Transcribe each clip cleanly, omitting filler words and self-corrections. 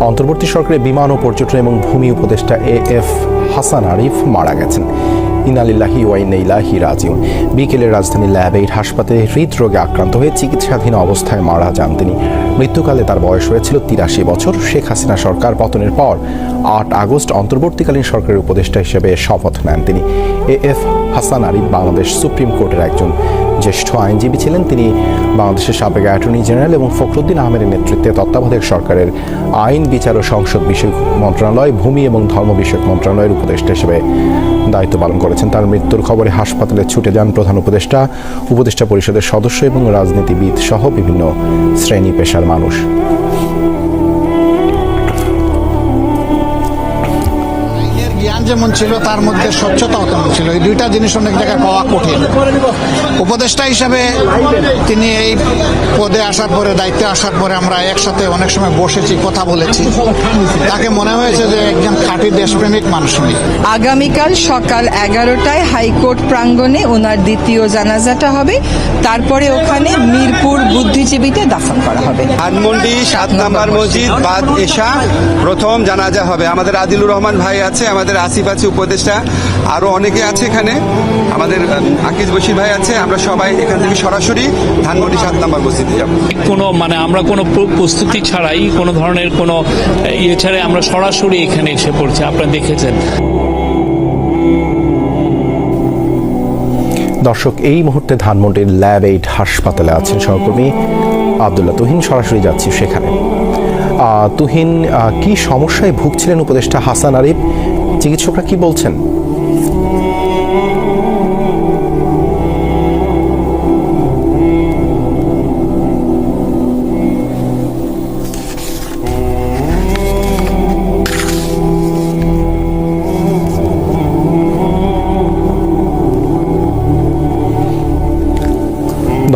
অন্তর্বর্তী সরকারের বিমান ও পর্যটন এবং ভূমি উপদেষ্টা এএফ হাসান আরিফ মারা গেছেন। ইনালিল্লাহি ওয়া ইন্না ইলাইহি রাজিউন। বিকেলে রাজধানীর ল্যাব-8 হাসপাতালে হৃদরোগে আক্রান্ত হয়ে চিকিৎসাধীন অবস্থায় মারা যান তিনি। মৃত্যুকালে তার বয়স হয়েছিল 83 বছর। শেখ হাসিনা সরকার পতনের পর 8 আগস্ট অন্তর্বর্তীকালীন সরকারের উপদেষ্টা হিসেবে শপথ নেন তিনি। এএফ হাসান আরিফ বাংলাদেশ সুপ্রিম কোর্টের একজন জ্যেষ্ঠ আইনজীবী ছিলেন। তিনি বাংলাদেশের সাবেক অ্যাটর্নি জেনারেল এবং ফখরুদ্দিন আহমেদের নেতৃত্বে তত্ত্বাবধায়ক সরকারের আইন, বিচার ও সংসদ বিষয়ক মন্ত্রণালয়, ভূমি এবং ধর্ম বিষয়ক মন্ত্রণালয়ের উপদেষ্টা হিসেবে দায়িত্ব পালন করেছেন। তার মৃত্যুর খবরে হাসপাতালে ছুটে যান প্রধান উপদেষ্টা, উপদেষ্টা পরিষদের সদস্য এবং রাজনীতিবিদ সহ বিভিন্ন শ্রেণী পেশার মানুষ। যেমন ছিল তার মধ্যে স্বচ্ছতাও তেমন ছিল। এই দুইটা জিনিস অনেক জায়গায় পাওয়া কঠিন। উপদেষ্টা হিসেবে তিনি এই পদে আসার পরে, দায়িত্বে আসার পরে আমরা একসাথে অনেক সময় বসেছি, কথা বলেছি। তাকে মনে হয়েছে যে একজন খাঁটি দেশপ্রেমিক মানুষ। আগামীকাল সকাল 11টায় হাইকোর্ট প্রাঙ্গণে ওনার দ্বিতীয় জানাজাটা হবে। তারপরে ওখানে মিরপুর বুদ্ধিজীবীতে দাফন করা হবে। ধানমন্ডি 7 নম্বর মসজিদ বাদ এশা প্রথম জানাজা হবে। আমাদের আদিলুর রহমান ভাই আছে, আমাদের আসিফ আছে উপদেষ্টা, আরো অনেকে আছে এখানে, আমাদের আকিজ বশির ভাই আছে। আমরা সবাই এখান থেকে সরাসরি ধানমন্ডি 7 নম্বর মসজিদে যাব। আমরা কোনো প্রস্তুতি ছাড়াই, কোনো ধরনের কোনো ইয়ে ছাড়াই আমরা সরাসরি এখানে এসে পড়ছি। আপনারা দেখেছেন। দর্শক, এই মুহূর্তে ধানমন্ডির ল্যাব-8 হাসপাতালে আছেন সহকর্মী আব্দুল্লাহ তুহিন। সরাসরি যাচ্ছি সেখানে। তুহিন, কি সমস্যায় ভুগছিলেন উপদেষ্টা হাসান আরিফ? চিকিৎসকরা কি বলছেন?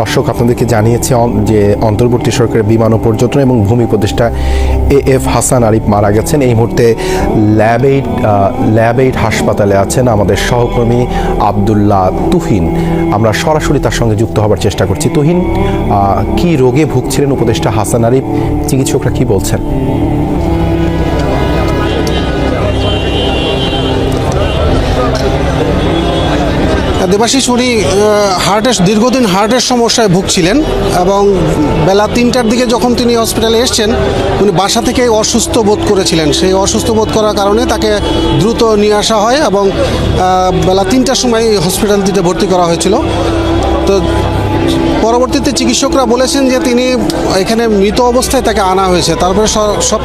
দর্শক, আপনাদেরকে জানিয়েছে যে অন্তর্বর্তী সরকারের বিমান ও পর্যটন এবং ভূমি উপদেষ্টা এএফ হাসান আরিফ মারা গেছেন। এই মুহূর্তে ল্যাব-8 হাসপাতালে আছেন আমাদের সহকর্মী আব্দুল্লাহ তুহিন। আমরা সরাসরি তার সঙ্গে যুক্ত হবার চেষ্টা করছি। তুহিন, কি রোগে ভুগছিলেন উপদেষ্টা হাসান আরিফ? চিকিৎসকরা কি বলছেন? দেবাশিস, উনি দীর্ঘদিন হার্টের সমস্যায় ভুগছিলেন এবং বেলা 3টার দিকে যখন তিনি হসপিটালে এসেছেন, উনি বাসা থেকে অসুস্থ বোধ করেছিলেন। সেই অসুস্থ বোধ করার কারণে তাকে দ্রুত নিয়ে আসা হয় এবং বেলা 3টার সময় হসপিটালটিতে ভর্তি করা হয়েছিল। তো পরবর্তীতে চিকিৎসকরা বলেছেন যে তিনি এখানে মৃত অবস্থায় তাকে আনা হয়েছে। তারপরে সব